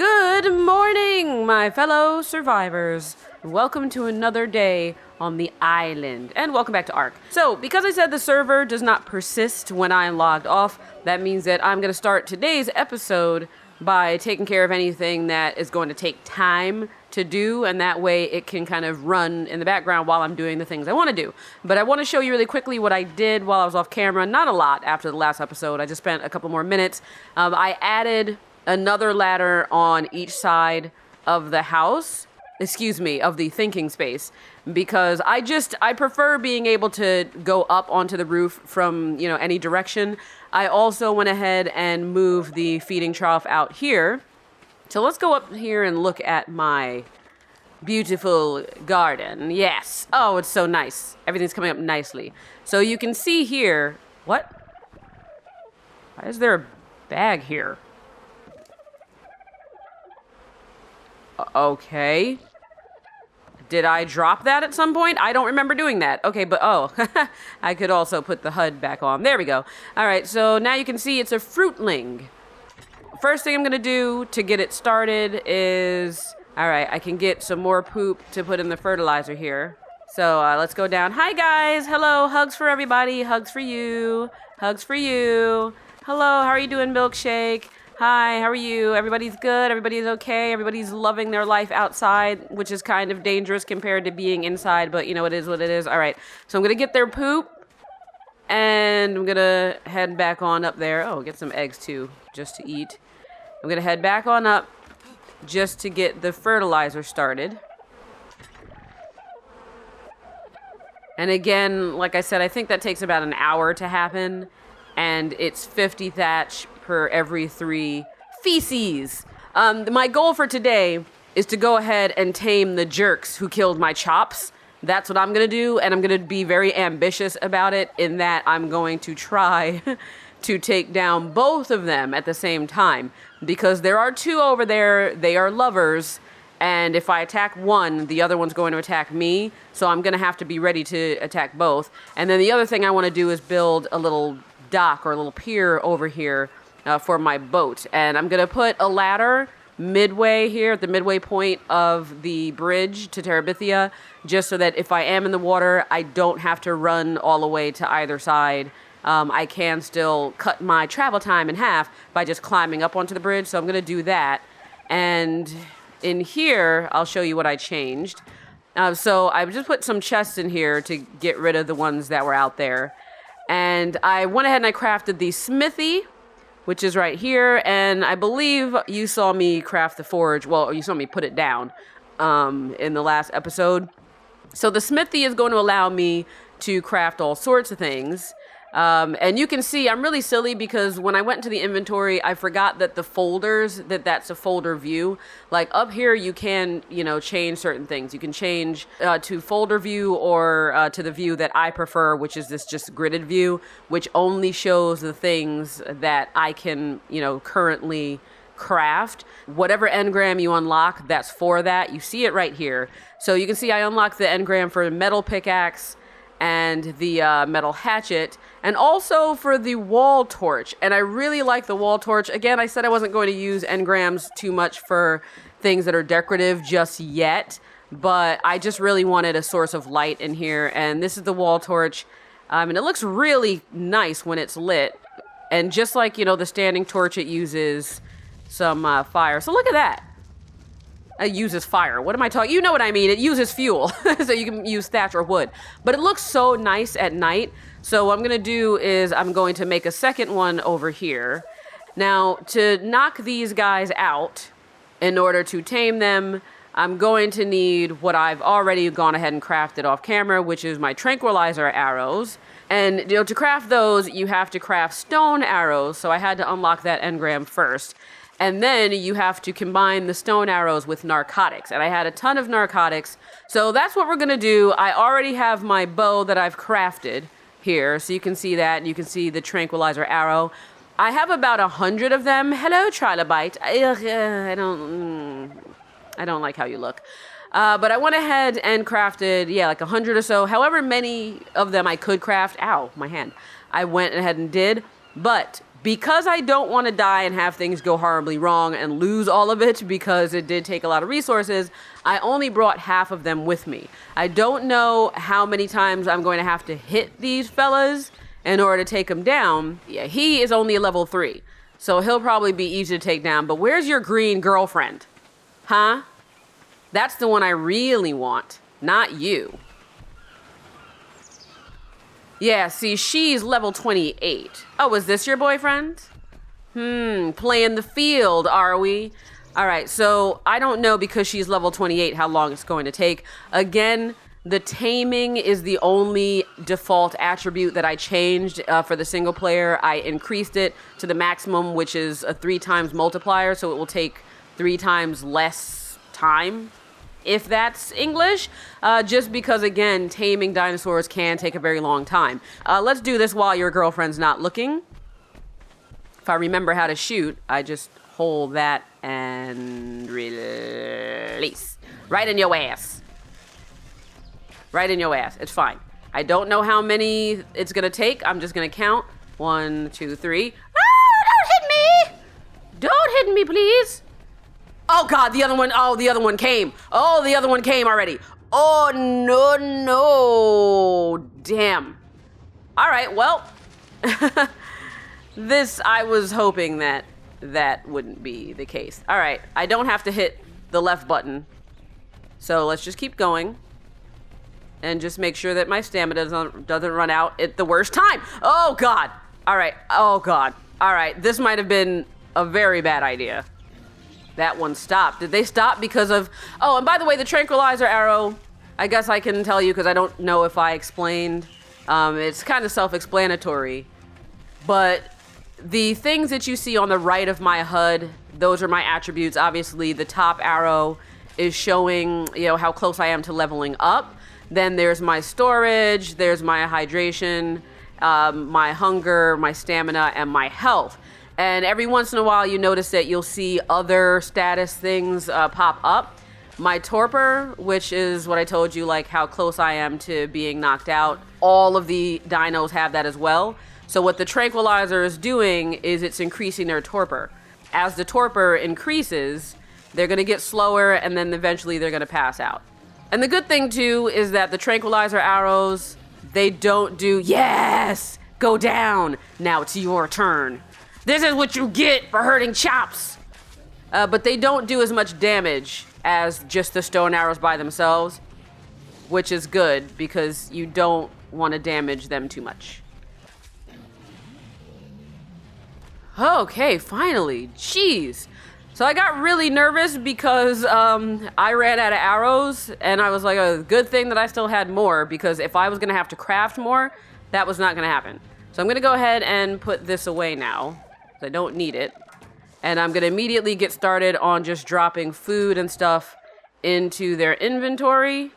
Good morning, my fellow survivors. Welcome to another day on the island, and welcome back to ARK. So, because I said the server does not persist when I'm logged off, that means that I'm going to start today's episode by taking care of anything that is going to take time to do, and that way it can kind of run in the background while I'm doing the things I want to do. But I want to show you really quickly what I did while I was off camera. Not a lot after the last episode. I just spent a couple more minutes. I added another ladder on each side of the house, of the thinking space, because I prefer being able to go up onto the roof from, any direction. I also went ahead and moved the feeding trough out here. So let's go up here and look at my beautiful garden. Yes. Oh, it's so nice. Everything's coming up nicely. So you can see here, what? Why is there a bag here? Okay. Did I drop that at some point? I don't remember doing that. Okay, but I could also put the HUD back on. There we go. All right, so now you can see it's a fruitling. First thing I'm going to do to get it started is, all right, I can get some more poop to put in the fertilizer here. So let's go down. Hi, guys. Hello. Hugs for everybody. Hugs for you. Hugs for you. Hello. How are you doing, Milkshake? Hi, how are you? Everybody's good? Everybody's okay? Everybody's loving their life outside, which is kind of dangerous compared to being inside, but it is what it is. All right, so I'm going to get their poop, and I'm going to head back on up there. Oh, get some eggs, too, just to eat. I'm going to head back on up just to get the fertilizer started. And again, like I said, I think that takes about an hour to happen, and it's 50 thatch per every 3 feces. My goal for today is to go ahead and tame the jerks who killed my chops. That's what I'm going to do, and I'm going to be very ambitious about it in that I'm going to try to take down both of them at the same time, because there are 2 over there. They are lovers, and if I attack one, the other one's going to attack me, so I'm going to have to be ready to attack both. And then the other thing I want to do is build a little dock or a little pier over here for my boat, and I'm gonna put a ladder midway here at the midway point of the bridge to Terabithia, just so that if I am in the water, I don't have to run all the way to either side. I can still cut my travel time in half by just climbing up onto the bridge, so I'm gonna do that. And in here, I'll show you what I changed. So I just put some chests in here to get rid of the ones that were out there, and I went ahead and I crafted the smithy, which is right here, and I believe you saw me craft the forge. Well, you saw me put it down in the last episode. So the smithy is going to allow me to craft all sorts of things. And you can see I'm really silly because when I went into the inventory, I forgot that the folders, that's a folder view. Like up here, you can, change certain things. You can change to folder view or to the view that I prefer, which is this just gridded view, which only shows the things that I can, currently craft. Whatever engram you unlock, that's for that. You see it right here. So you can see I unlocked the engram for metal pickaxe and the metal hatchet, and also for the wall torch. And I really like the wall torch. Again, I said I wasn't going to use engrams too much for things that are decorative just yet, but I just really wanted a source of light in here, and this is the wall torch. And it looks really nice when it's lit. And just like, the standing torch, it uses some fire. So look at that. It uses fire. What am I talking? You know what I mean. It uses fuel. So you can use thatch or wood. But it looks so nice at night. So what I'm going to do is I'm going to make a second one over here. Now, to knock these guys out, in order to tame them, I'm going to need what I've already gone ahead and crafted off camera, which is my tranquilizer arrows. And, to craft those, you have to craft stone arrows. So I had to unlock that engram first. And then you have to combine the stone arrows with narcotics. And I had a ton of narcotics. So that's what we're going to do. I already have my bow that I've crafted here. So you can see that. And you can see the tranquilizer arrow. I have about 100 of them. Hello, Trilobite. I don't like how you look. But I went ahead and crafted, like 100 or so. However many of them I could craft. Ow, my hand. I went ahead and did. But Because I don't want to die and have things go horribly wrong and lose all of it because it did take a lot of resources, I only brought half of them with me. I don't know how many times I'm going to have to hit these fellas in order to take them down. Yeah, he is only a level 3, so he'll probably be easy to take down. But where's your green girlfriend? Huh? That's the one I really want, not you. Yeah, see, she's level 28. Oh, is this your boyfriend? Playing the field, are we? All right, so I don't know because she's level 28 how long it's going to take. Again, the taming is the only default attribute that I changed for the single player. I increased it to the maximum, which is a 3 times multiplier, so it will take 3 times less time, if that's English, just because, again, taming dinosaurs can take a very long time. Let's do this while your girlfriend's not looking. If I remember how to shoot, I just hold that and release. Right in your ass. Right in your ass. It's fine. I don't know how many it's going to take. I'm just going to count. 1, 2, 3. Ah, don't hit me! Don't hit me, please. Oh, God, the other one. Oh, the other one came. Oh, the other one came already. Oh, no. Damn. All right, well. I was hoping that wouldn't be the case. All right, I don't have to hit the left button. So let's just keep going. And just make sure that my stamina doesn't run out at the worst time. Oh, God. All right. Oh, God. All right, this might have been a very bad idea. That one stopped. Did they stop because of... Oh, and by the way, the tranquilizer arrow, I guess I can tell you because I don't know if I explained. It's kind of self-explanatory. But the things that you see on the right of my HUD, those are my attributes. Obviously, the top arrow is showing, how close I am to leveling up. Then there's my storage, there's my hydration, my hunger, my stamina, and my health. And every once in a while, you notice that you'll see other status things pop up. My torpor, which is what I told you, like how close I am to being knocked out. All of the dinos have that as well. So what the tranquilizer is doing is it's increasing their torpor. As the torpor increases, they're going to get slower, and then eventually they're going to pass out. And the good thing, too, is that the tranquilizer arrows, they don't do, yes, go down. Now it's your turn. This is what you get for hurting chops. But they don't do as much damage as just the stone arrows by themselves, which is good because you don't want to damage them too much. Okay, finally. Jeez. So I got really nervous because I ran out of arrows, and I was like, a good thing that I still had more, because if I was going to have to craft more, that was not going to happen. So I'm going to go ahead and put this away now. I don't need it. And I'm going to immediately get started on just dropping food and stuff into their inventory.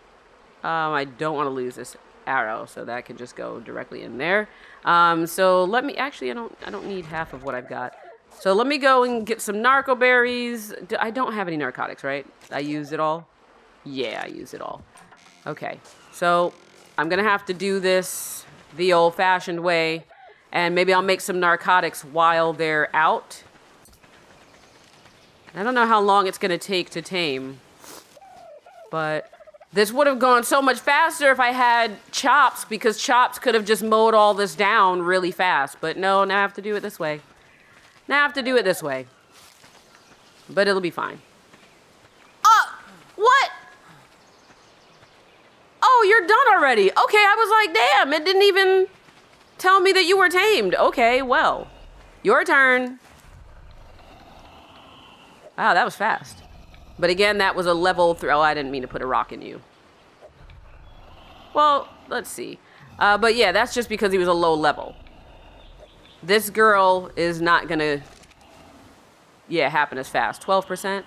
I don't want to lose this arrow, so that can just go directly in there. So let me, actually, I don't need half of what I've got. So let me go and get some narco berries. I don't have any narcotics, right? I used it all? Yeah, I used it all. Okay, so I'm going to have to do this the old-fashioned way. And maybe I'll make some narcotics while they're out. I don't know how long it's going to take to tame. But this would have gone so much faster if I had chops, because chops could have just mowed all this down really fast. But no, now I have to do it this way. Now I have to do it this way. But it'll be fine. What? Oh, you're done already. Okay, I was like, damn, it didn't even tell me that you were tamed. Okay, well, your turn. Wow, that was fast. But again, that was a level 3. Oh, I didn't mean to put a rock in you. Well, let's see. But yeah, that's just because he was a low level. This girl is not gonna, happen as fast. 12%.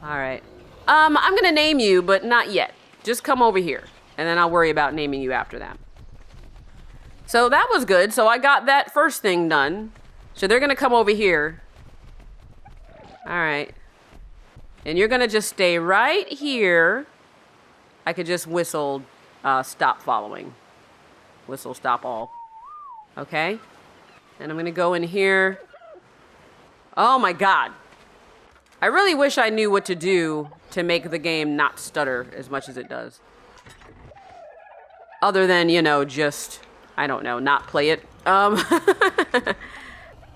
All right. I'm gonna name you, but not yet. Just come over here, and then I'll worry about naming you after that. So that was good. So I got that first thing done. So they're gonna come over here. All right. And you're gonna just stay right here. I could just whistle, stop following. Whistle, stop all. Okay? And I'm gonna go in here. Oh my god. I really wish I knew what to do to make the game not stutter as much as it does. Other than, you know, just, I don't know, not play it.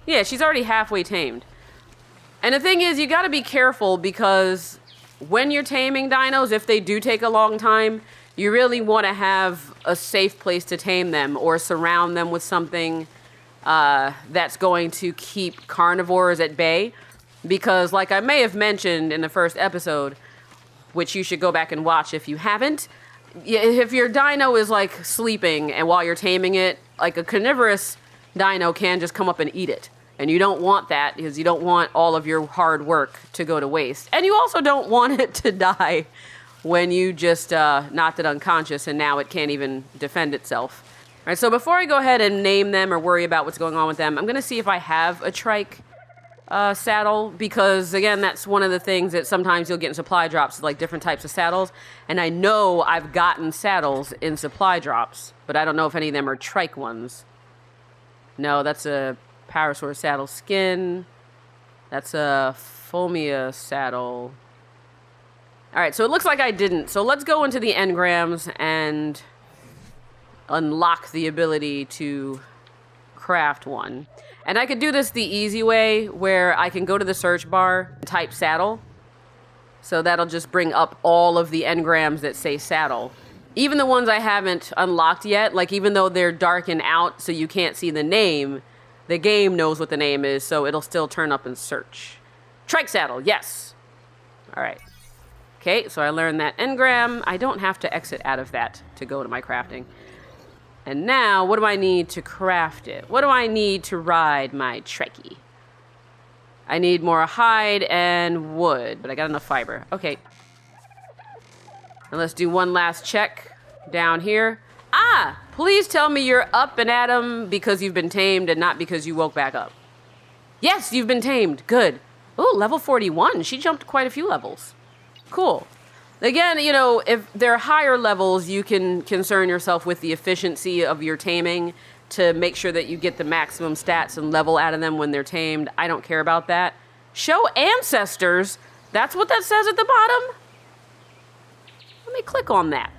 Yeah, she's already halfway tamed. And the thing is, you gotta be careful because when you're taming dinos, if they do take a long time, you really want to have a safe place to tame them or surround them with something that's going to keep carnivores at bay. Because like I may have mentioned in the first episode, which you should go back and watch if you haven't, if your dino is like sleeping and while you're taming it, like a carnivorous dino can just come up and eat it. And you don't want that because you don't want all of your hard work to go to waste. And you also don't want it to die when you just knocked it unconscious and now it can't even defend itself. All right, so before I go ahead and name them or worry about what's going on with them, I'm going to see if I have a trike saddle because, again, that's one of the things that sometimes you'll get in supply drops, like different types of saddles. And I know I've gotten saddles in supply drops, but I don't know if any of them are trike ones. No, that's a Parasaur saddle skin. That's a Phomia saddle. All right, so it looks like I didn't. So let's go into the engrams and unlock the ability to craft one. And I could do this the easy way where I can go to the search bar and type saddle. So that'll just bring up all of the engrams that say saddle. Even the ones I haven't unlocked yet, like even though they're darkened out so you can't see the name, the game knows what the name is, so it'll still turn up in search. Trike saddle, yes. All right. Okay, so I learned that engram. I don't have to exit out of that to go to my crafting. And now, what do I need to craft it? What do I need to ride my trekkie? I need more hide and wood, but I got enough fiber. Okay. And let's do one last check down here. Ah, please tell me you're up and at 'em because you've been tamed and not because you woke back up. Yes, you've been tamed. Good. Oh, level 41. She jumped quite a few levels. Cool. Again, you know, if they're higher levels, you can concern yourself with the efficiency of your taming to make sure that you get the maximum stats and level out of them when they're tamed. I don't care about that. Show ancestors. That's what that says at the bottom. Let me click on that.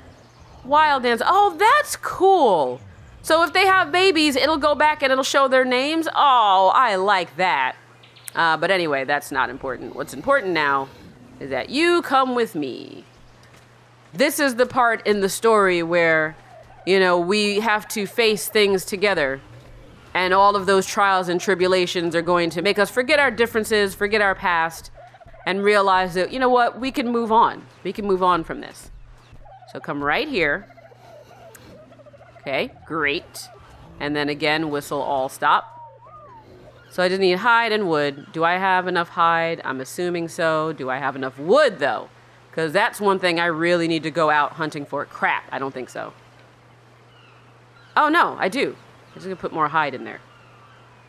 Wild dance. Oh, that's cool. So if they have babies, it'll go back and it'll show their names. Oh, I like that. But anyway, that's not important. What's important now is that you come with me. This is the part in the story where, you know, we have to face things together. And all of those trials and tribulations are going to make us forget our differences, forget our past, and realize that, you know what, we can move on. We can move on from this. So come right here. Okay, great. And then again, whistle all stop. So I just need hide and wood. Do I have enough hide? I'm assuming so. Do I have enough wood, though? Because that's one thing I really need to go out hunting for. Crap, I don't think so. Oh, no, I do. I'm just going to put more hide in there.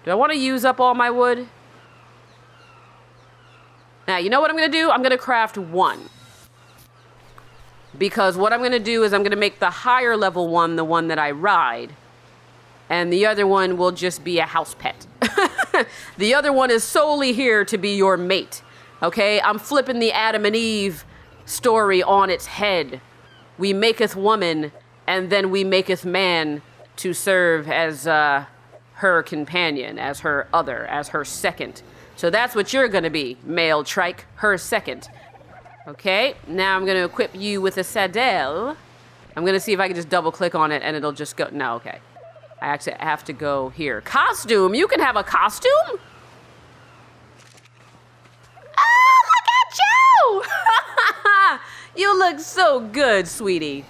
Do I want to use up all my wood? Now, you know what I'm going to do? I'm going to craft one. Because what I'm going to do is I'm going to make the higher level one the one that I ride. And the other one will just be a house pet. The other one is solely here to be your mate. Okay? I'm flipping the Adam and Eve story on its head. We maketh woman, and then we maketh man to serve as her companion, as her other, as her second. So that's what you're going to be, male trike, her second. Okay, now I'm going to equip you with a saddle. I'm going to see if I can just double click on it and it'll just go. No, okay. I actually have to go here. Costume, you can have a costume? Oh, look at you! You look so good, sweetie.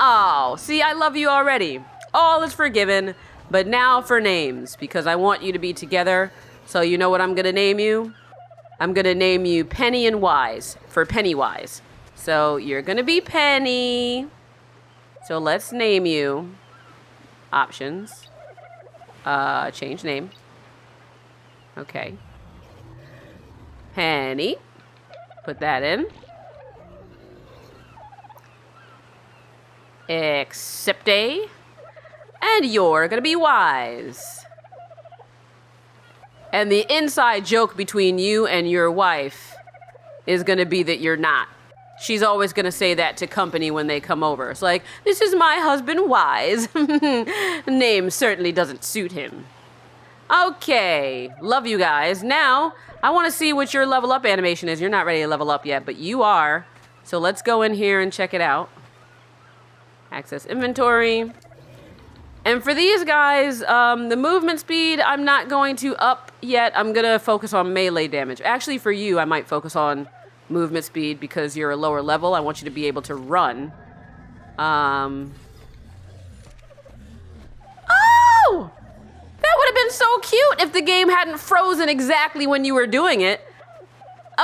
Oh, see, I love you already. All is forgiven, but now for names, because I want you to be together. So you know what I'm going to name you? I'm going to name you Penny and Wise for Pennywise. So you're going to be Penny. So let's name you. Options. Change name. Okay. Penny. Put that in. Accept. And you're going to be Wise. And the inside joke between you and your wife is going to be that you're not. She's always going to say that to company when they come over. It's like, this is my husband, Wise. Name certainly doesn't suit him. Okay, love you guys. Now, I want to see what your level up animation is. You're not ready to level up yet, but you are. So let's go in here and check it out. Access inventory. And for these guys, the movement speed, I'm not going to up yet. I'm going to focus on melee damage. Actually, for you, I might focus on movement speed because you're a lower level. I want you to be able to run. Oh! That would have been so cute if the game hadn't frozen exactly when you were doing it.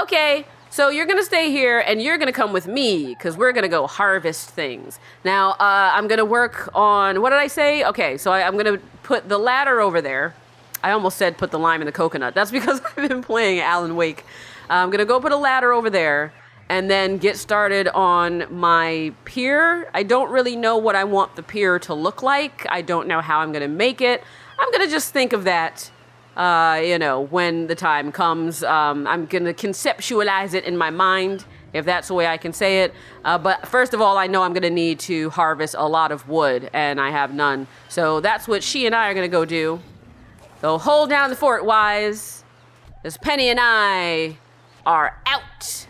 Okay, so you're going to stay here and you're going to come with me because we're going to go harvest things. Now, I'm going to work on, what did I say? Okay, so I'm going to put the ladder over there. I almost said put the lime in the coconut. That's because I've been playing Alan Wake. I'm going to go put a ladder over there and then get started on my pier. I don't really know what I want the pier to look like. I don't know how I'm going to make it. I'm going to just think of that, when the time comes. I'm going to conceptualize it in my mind, if that's the way I can say it. But first of all, I know I'm going to need to harvest a lot of wood, and I have none. So that's what she and I are going to go do. So hold down the fort, Wise. As Penny and I are out.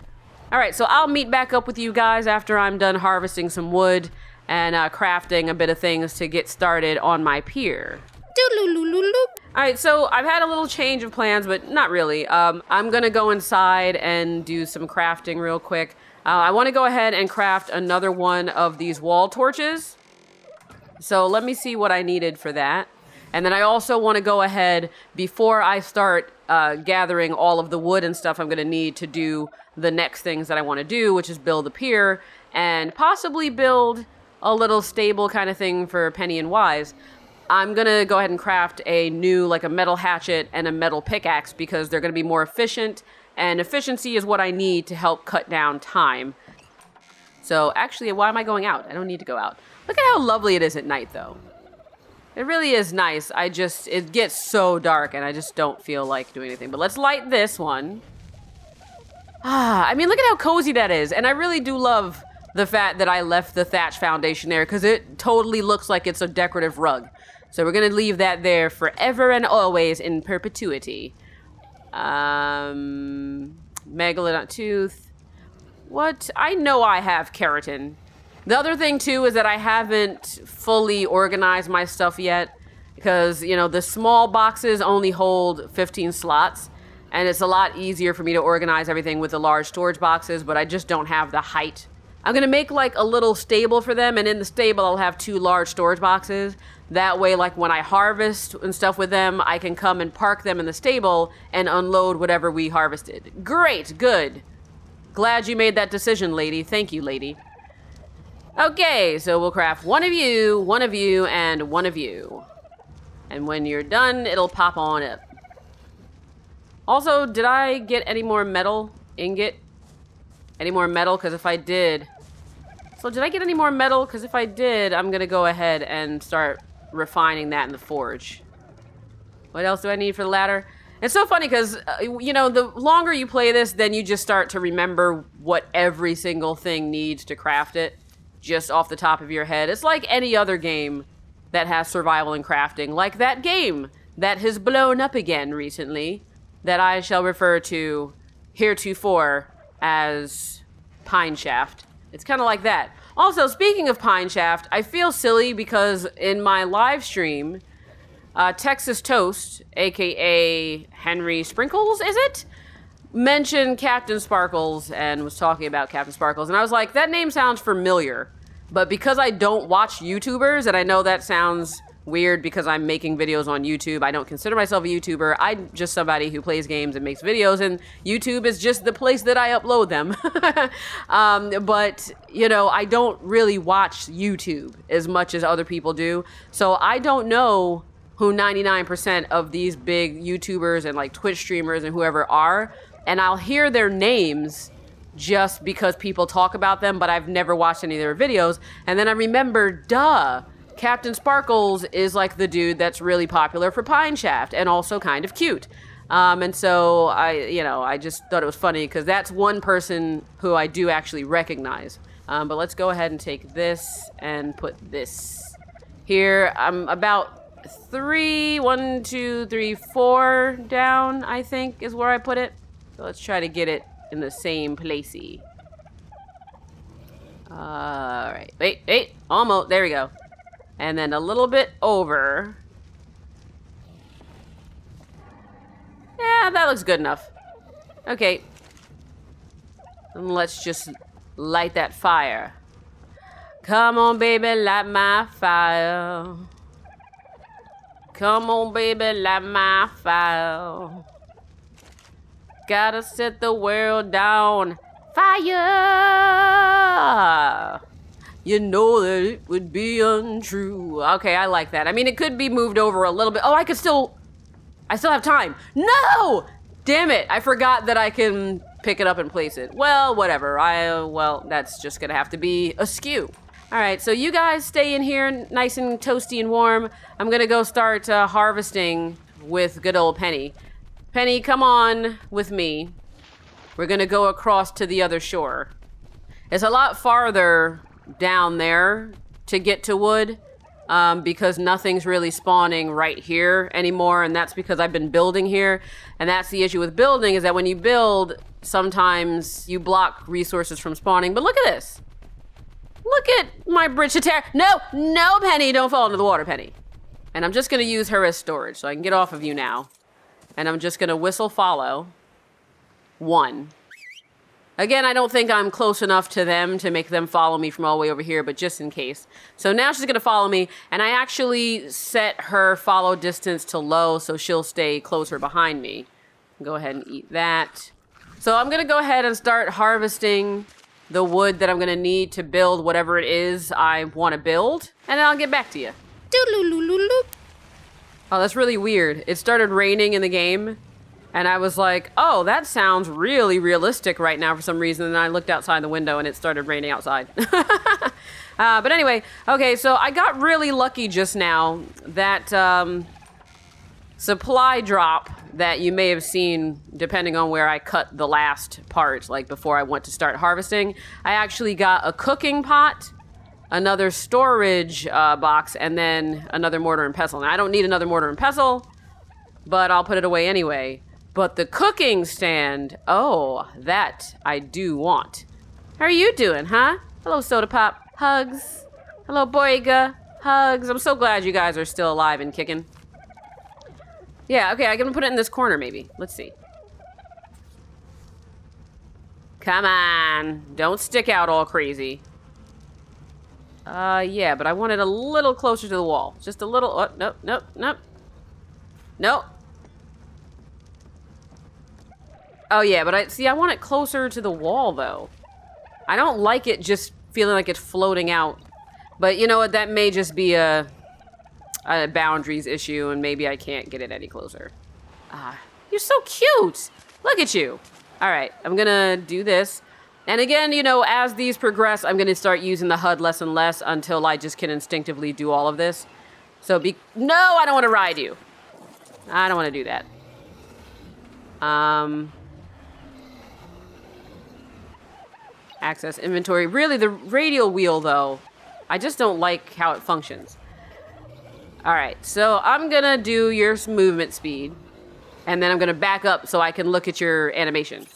All right, so I'll meet back up with you guys after I'm done harvesting some wood and crafting a bit of things to get started on my pier. All right, so I've had a little change of plans, but not really. I'm going to go inside and do some crafting real quick. I want to go ahead and craft another one of these wall torches. So let me see what I needed for that. And then I also want to go ahead, before I start gathering all of the wood and stuff I'm going to need to do the next things that I want to do, which is build a pier and possibly build a little stable kind of thing for Penny and Wise. I'm going to go ahead and craft a new, like a metal hatchet and a metal pickaxe because they're going to be more efficient, and efficiency is what I need to help cut down time. So actually, why am I going out? I don't need to go out. Look at how lovely it is at night, though. It really is nice. It gets so dark and I just don't feel like doing anything. But let's light this one. I mean, look at how cozy that is. And I really do love the fact that I left the thatch foundation there because it totally looks like it's a decorative rug. So we're going to leave that there forever and always in perpetuity. Megalodon tooth. What? I know I have keratin. The other thing, too, is that I haven't fully organized my stuff yet because, the small boxes only hold 15 slots, and it's a lot easier for me to organize everything with the large storage boxes, but I just don't have the height. I'm going to make, like, a little stable for them, and in the stable I'll have 2 large storage boxes. That way, like, when I harvest and stuff with them, I can come and park them in the stable and unload whatever we harvested. Great, good. Glad you made that decision, lady. Thank you, lady. Okay, so we'll craft one of you, and one of you. And when you're done, it'll pop on up. Also, did I get any more metal ingot? Any more metal? Because if I did... So did I get any more metal? Because if I did, I'm going to go ahead and start refining that in the forge. What else do I need for the ladder? It's so funny because, the longer you play this, then you just start to remember what every single thing needs to craft it. Just off the top of your head. It's like any other game that has survival and crafting, like that game that has blown up again recently, that I shall refer to heretofore as Pine Shaft. It's kind of like that. Also, speaking of Pine Shaft, I feel silly because in my live stream, Texas Toast, aka Henry Sprinkles, is it? Mentioned Captain Sparkles and was talking about Captain Sparkles, and I was like, that name sounds familiar, but because I don't watch YouTubers, and I know that sounds weird because I'm making videos on YouTube, I don't consider myself a YouTuber. I'm just somebody who plays games and makes videos, and YouTube is just the place that I upload them. But, I don't really watch YouTube as much as other people do, so I don't know who 99% of these big YouTubers and like Twitch streamers and whoever are. And I'll hear their names just because people talk about them, but I've never watched any of their videos. And then I remember, Captain Sparkles is like the dude that's really popular for Pine Shaft and also kind of cute. And so I just thought it was funny because that's one person who I do actually recognize. But let's go ahead and take this and put this here. I'm about 1, 2, 3, 4 down, I think is where I put it. So let's try to get it in the same placey. All right, wait, almost, there we go. And then a little bit over. Yeah, that looks good enough. Okay. And let's just light that fire. Come on, baby, light my fire. Come on, baby, light my fire. Gotta set the world down. Fire! You know that it would be untrue. Okay, I like that. I mean, it could be moved over a little bit. Oh, I still have time. No! Damn it. I forgot that I can pick it up and place it. Well, whatever. Well, that's just gonna have to be askew. All right, so you guys stay in here nice and toasty and warm. I'm gonna go start harvesting with good old Penny. Penny, come on with me. We're gonna go across to the other shore. It's a lot farther down there to get to wood because nothing's really spawning right here anymore, and that's because I've been building here. And that's the issue with building, is that when you build, sometimes you block resources from spawning. But look at this. Look at my bridge to terror. No, Penny, don't fall into the water, Penny. And I'm just gonna use her as storage, so I can get off of you now. And I'm just gonna whistle follow. 1. Again, I don't think I'm close enough to them to make them follow me from all the way over here, but just in case. So now she's gonna follow me, and I actually set her follow distance to low so she'll stay closer behind me. Go ahead and eat that. So I'm gonna go ahead and start harvesting the wood that I'm gonna need to build whatever it is I wanna build, and then I'll get back to you. Oh, that's really weird. It started raining in the game, and I was like, oh, that sounds really realistic right now for some reason, and I looked outside the window and it started raining outside. But anyway, okay, so I got really lucky just now. That supply drop that you may have seen, depending on where I cut the last part, like before I went to start harvesting, I actually got a cooking pot, another storage box, and then another mortar and pestle. Now, I don't need another mortar and pestle, but I'll put it away anyway. But the cooking stand, oh, that I do want. How are you doing, huh? Hello, Soda Pop. Hugs. Hello, Boyga. Hugs. I'm so glad you guys are still alive and kicking. Yeah, okay, I'm gonna put it in this corner, maybe. Let's see. Come on. Don't stick out all crazy. Yeah, but I want it a little closer to the wall. Just a little. Oh, nope. Nope. Oh, yeah, but I want it closer to the wall, though. I don't like it just feeling like it's floating out. But you know what? That may just be a boundaries issue, and maybe I can't get it any closer. You're so cute. Look at you. All right, I'm gonna do this. And again, you know, as these progress, I'm gonna start using the HUD less and less until I just can instinctively do all of this. So no, I don't want to ride you. I don't want to do that. Access inventory. Really, the radial wheel, though, I just don't like how it functions. All right, so I'm gonna do your movement speed, and then I'm gonna back up so I can look at your animation.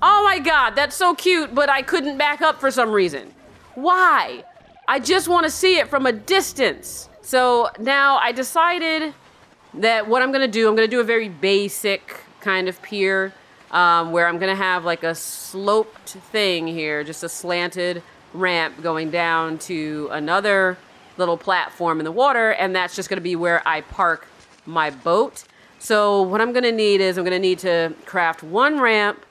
Oh my god, that's so cute, but I couldn't back up for some reason. Why? I just want to see it from a distance. So now I decided that what I'm gonna do a very basic kind of pier, where I'm gonna have like a sloped thing here, just a slanted ramp going down to another little platform in the water, and that's just gonna be where I park my boat. So what I'm gonna need is I'm gonna need to craft 1 ramp,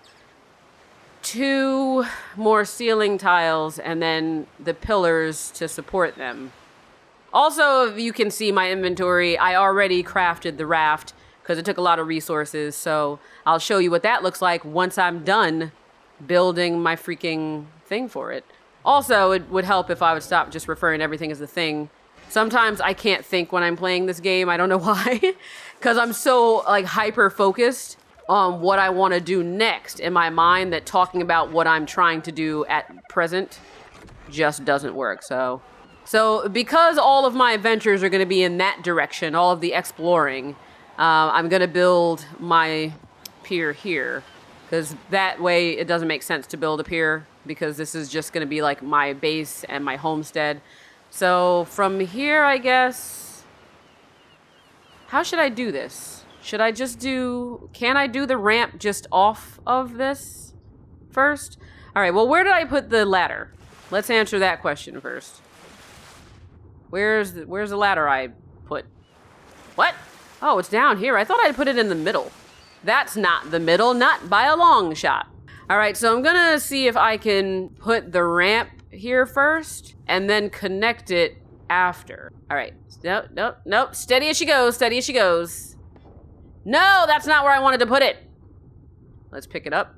2 more ceiling tiles, and then the pillars to support them. Also, you can see my inventory. I already crafted the raft because it took a lot of resources, so I'll show you what that looks like once I'm done building my freaking thing for it. Also, it would help if I would stop just referring to everything as the thing Sometimes I can't think when I'm playing this game. I don't know why. Because I'm so like hyper focused on what I want to do next in my mind that talking about what I'm trying to do at present just doesn't work. So because all of my adventures are going to be in that direction, all of the exploring, I'm going to build my pier here. Because that way it doesn't make sense to build a pier, because this is just going to be like my base and my homestead. So from here, I guess, how should I do this? Should I just can I do the ramp just off of this first? All right, well, where did I put the ladder? Let's answer that question first. Where's the ladder I put? What? Oh, it's down here. I thought I'd put it in the middle. That's not the middle, not by a long shot. All right, so I'm gonna see if I can put the ramp here first and then connect it after. All right, nope. Steady as she goes. No, that's not where I wanted to put it. Let's pick it up.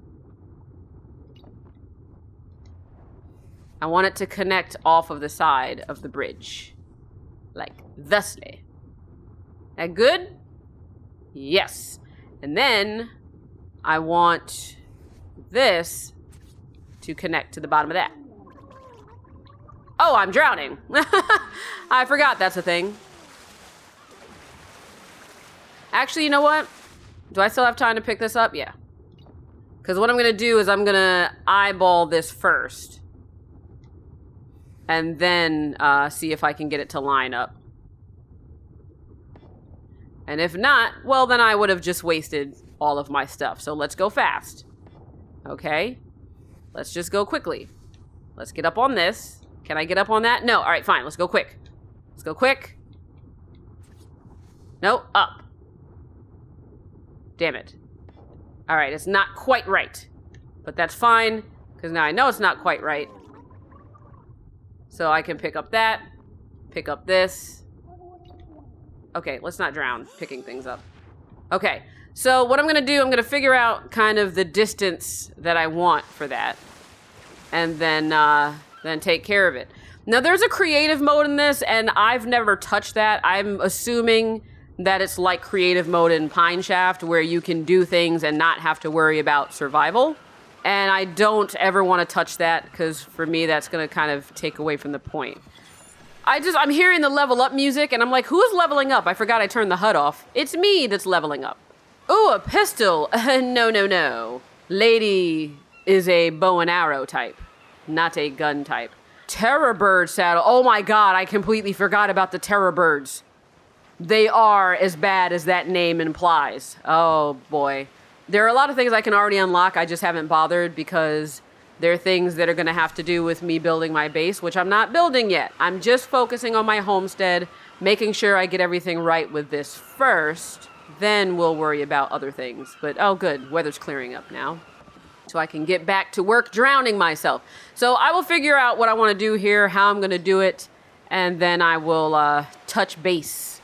I want it to connect off of the side of the bridge. Like thusly. That good? Yes. And then I want this to connect to the bottom of that. Oh, I'm drowning. I forgot that's a thing. Actually, you know what? Do I still have time to pick this up? Yeah. Because what I'm going to do is I'm going to eyeball this first. And then see if I can get it to line up. And if not, well, then I would have just wasted all of my stuff. So let's go fast. Okay. Let's just go quickly. Let's get up on this. Can I get up on that? No. All right, fine. Let's go quick. Let's go quick. No, up. Damn it. All right, it's not quite right. But that's fine, because now I know it's not quite right. So I can pick up that. Pick up this. Okay, let's not drown picking things up. Okay, so what I'm going to do, I'm going to figure out kind of the distance that I want for that. And then take care of it. Now, there's a creative mode in this, and I've never touched that. I'm assuming that it's like creative mode in Pine Shaft, where you can do things and not have to worry about survival. And I don't ever want to touch that, because for me, that's going to kind of take away from the point. I'm hearing the level up music, and I'm like, who's leveling up? I forgot I turned the HUD off. It's me that's leveling up. Ooh, a pistol. No. Lady is a bow and arrow type, not a gun type. Terror bird saddle. Oh my god, I completely forgot about the terror birds. They are as bad as that name implies. Oh boy. There are a lot of things I can already unlock, I just haven't bothered because they're things that are going to have to do with me building my base, which I'm not building yet. I'm just focusing on my homestead, making sure I get everything right with this first. Then we'll worry about other things. But, oh good, weather's clearing up now. So I can get back to work drowning myself. So I will figure out what I want to do here, how I'm going to do it, and then I will touch base.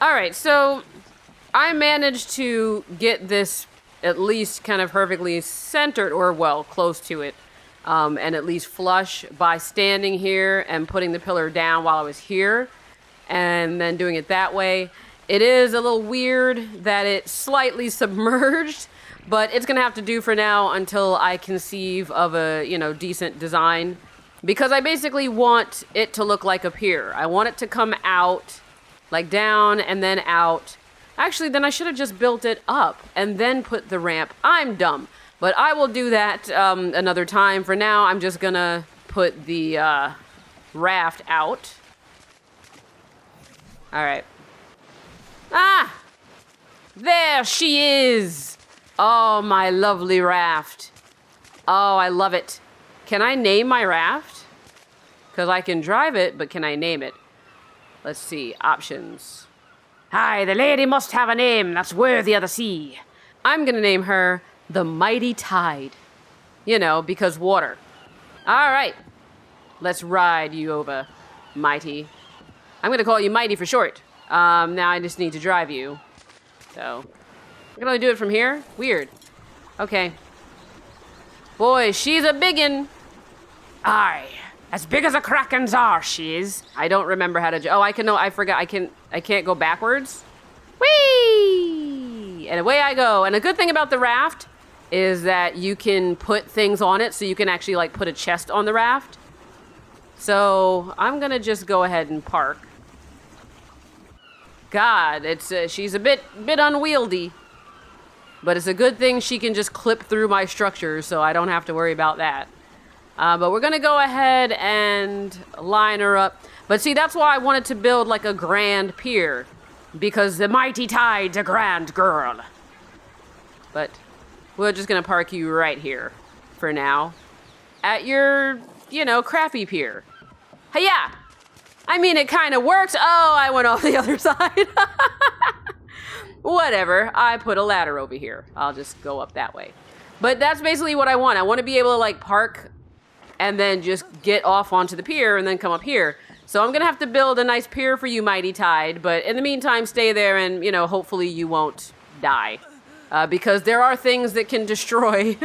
All right, so I managed to get this at least kind of perfectly centered, or well, close to it, and at least flush by standing here and putting the pillar down while I was here, and then doing it that way. It is a little weird that it's slightly submerged, but it's gonna have to do for now until I conceive of a, decent design, because I basically want it to look like a pier. I want it to come out, like down and then out. Actually, then I should have just built it up and then put the ramp. I'm dumb. But I will do that another time. For now, I'm just going to put the raft out. All right. Ah! There she is! Oh, my lovely raft. Oh, I love it. Can I name my raft? Because I can drive it, but can I name it? Let's see. Options. Hi, the lady must have a name that's worthy of the sea. I'm going to name her the Mighty Tide. Because water. All right. Let's ride you over, Mighty. I'm going to call you Mighty for short. Now I just need to drive you. So, I can only do it from here? Weird. Okay. Boy, she's a biggin'. Aye. As big as a kraken's are, she is. I don't remember how to... Oh, I can... No, I forgot. I can't go backwards. Whee! And away I go. And a good thing about the raft is that you can put things on it, so you can actually, like, put a chest on the raft. So I'm going to just go ahead and park. God, it's she's a bit unwieldy. But it's a good thing she can just clip through my structures, so I don't have to worry about that. But we're going to go ahead and line her up. But see, that's why I wanted to build like a grand pier. Because the mighty tide's a grand girl. But we're just going to park you right here for now. At your, crappy pier. Hey-ya! I mean, it kind of works. Oh, I went off the other side. Whatever. I put a ladder over here. I'll just go up that way. But that's basically what I want. I want to be able to, like, park and then just get off onto the pier and then come up here. So I'm going to have to build a nice pier for you, Mighty Tide. But in the meantime, stay there and, hopefully you won't die. Because there are things that can destroy.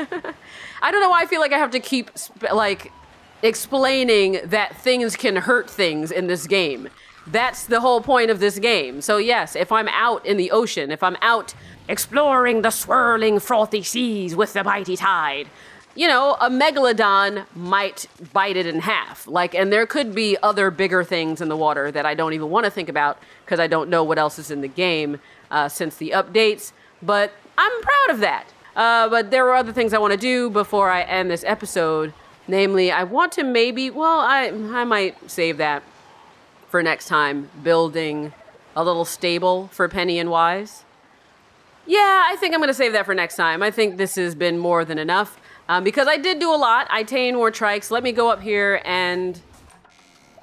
I don't know why I feel like I have to keep, explaining that things can hurt things in this game. That's the whole point of this game. So yes, if I'm out in the ocean, if I'm out exploring the swirling, frothy seas with the mighty tide, a megalodon might bite it in half. And there could be other bigger things in the water that I don't even want to think about because I don't know what else is in the game since the updates. But I'm proud of that. But there are other things I want to do before I end this episode. Namely, I want to I might save that for next time, building a little stable for Penny and Wise. Yeah, I think I'm going to save that for next time. I think this has been more than enough. Because I did do a lot. I tamed more trikes. Let me go up here and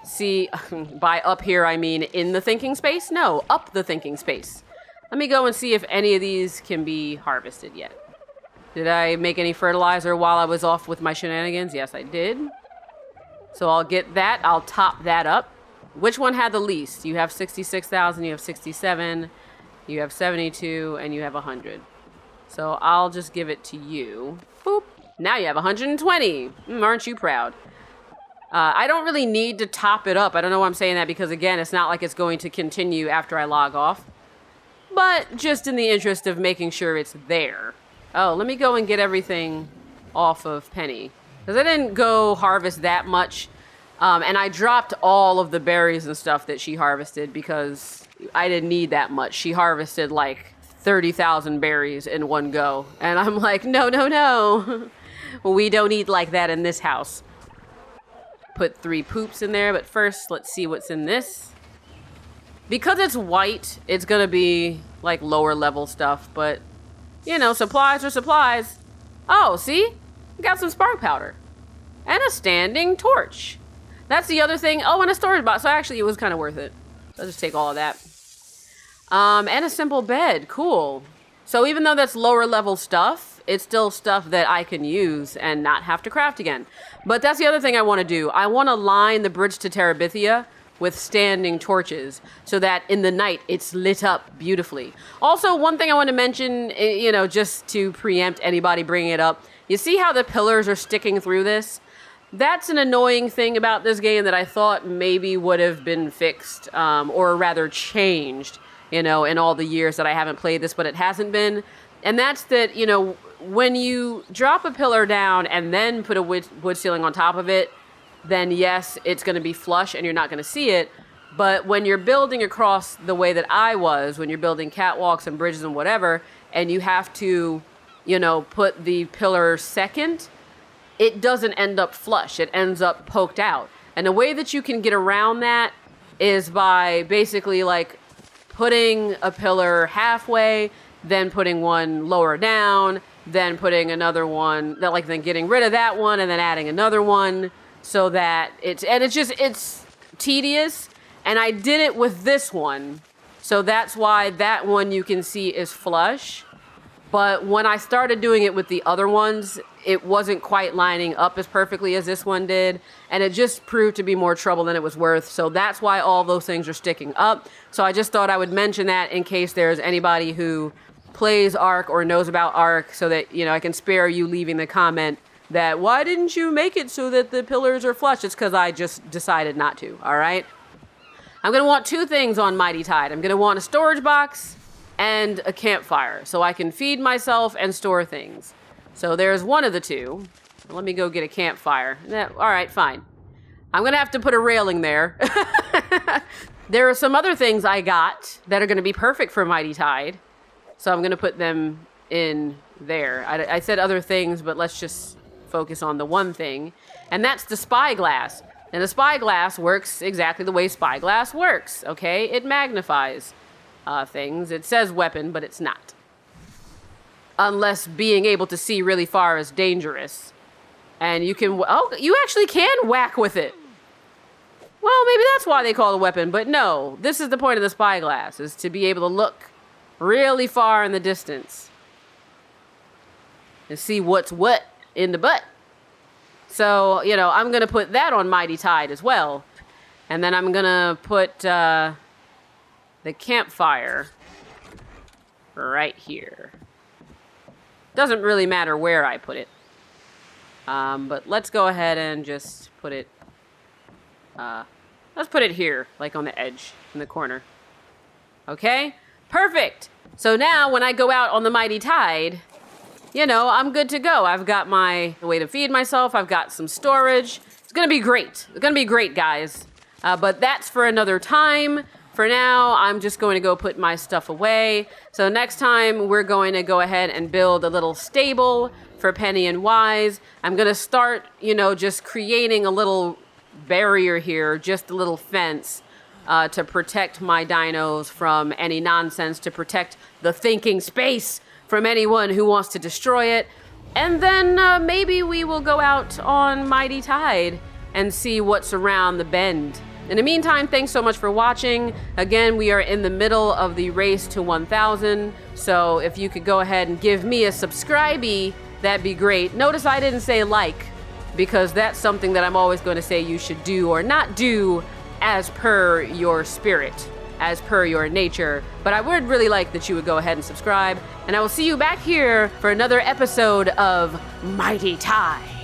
see. By up here, I mean in the thinking space? No, up the thinking space. Let me go and see if any of these can be harvested yet. Did I make any fertilizer while I was off with my shenanigans? Yes, I did. So I'll get that. I'll top that up. Which one had the least? You have 66,000, you have 67, you have 72, and you have 100. So I'll just give it to you. Boop. Now you have 120. Aren't you proud? I don't really need to top it up. I don't know why I'm saying that because, again, it's not like it's going to continue after I log off. But just in the interest of making sure it's there. Oh, let me go and get everything off of Penny. Because I didn't go harvest that much. And I dropped all of the berries and stuff that she harvested because I didn't need that much. She harvested like 30,000 berries in one go. And I'm like, no. We don't eat like that in this house. Put 3 poops in there, but first, let's see what's in this. Because it's white, it's going to be like lower level stuff, but supplies are supplies. Oh, see? Got some spark powder. And a standing torch. That's the other thing. Oh, and a storage box. So actually, it was kind of worth it. I'll just take all of that. And a simple bed. Cool. So even though that's lower level stuff, it's still stuff that I can use and not have to craft again. But that's the other thing I want to do. I want to line the bridge to Terabithia with standing torches so that in the night it's lit up beautifully. Also, one thing I want to mention, just to preempt anybody bringing it up, you see how the pillars are sticking through this? That's an annoying thing about this game that I thought maybe would have been fixed, or rather changed, in all the years that I haven't played this, but it hasn't been. And that's that, when you drop a pillar down and then put a wood ceiling on top of it, then yes, it's going to be flush and you're not going to see it. But when you're building across the way that I was, when you're building catwalks and bridges and whatever, and you have to, put the pillar second, it doesn't end up flush. It ends up poked out. And the way that you can get around that is by basically putting a pillar halfway, then putting one lower down, then putting another one, then getting rid of that one and then adding another one so that it's tedious. And I did it with this one. So that's why that one you can see is flush. But when I started doing it with the other ones, it wasn't quite lining up as perfectly as this one did. And it just proved to be more trouble than it was worth. So that's why all those things are sticking up. So I just thought I would mention that in case there's anybody who plays ARK or knows about ARK so that, I can spare you leaving the comment that, why didn't you make it so that the pillars are flush? It's because I just decided not to, all right? I'm going to want 2 things on Mighty Tide. I'm going to want a storage box and a campfire so I can feed myself and store things. So there's one of the 2. Let me go get a campfire. All right, fine. I'm going to have to put a railing there. There are some other things I got that are going to be perfect for Mighty Tide. So I'm going to put them in there. I said other things, but let's just focus on the one thing. And that's the spyglass. And the spyglass works exactly the way spyglass works, okay? It magnifies things. It says weapon, but it's not. Unless being able to see really far is dangerous. And you can, you actually can whack with it. Well, maybe that's why they call it a weapon, but no. This is the point of the spyglass, is to be able to look really far in the distance and see what's what in the butt. So, I'm going to put that on Mighty Tide as well. And then I'm going to put the campfire right here. Doesn't really matter where I put it. But let's go ahead and just put it, let's put it here, like on the edge, in the corner. Okay? Perfect! So now, when I go out on the Mighty Tide, I'm good to go. I've got my way to feed myself. I've got some storage. It's going to be great. It's going to be great, guys. But that's for another time. For now, I'm just going to go put my stuff away. So next time, we're going to go ahead and build a little stable for Penny and Wise. I'm going to start, just creating a little barrier here, just a little fence to protect my dinos from any nonsense, to protect the thinking space from anyone who wants to destroy it. And then maybe we will go out on Mighty Tide and see what's around the bend. In the meantime, thanks so much for watching. Again, we are in the middle of the race to 1,000. So if you could go ahead and give me a subscribey, that'd be great. Notice I didn't say like, because that's something that I'm always going to say you should do or not do as per your spirit, as per your nature. But I would really like that you would go ahead and subscribe. And I will see you back here for another episode of Mighty Tide.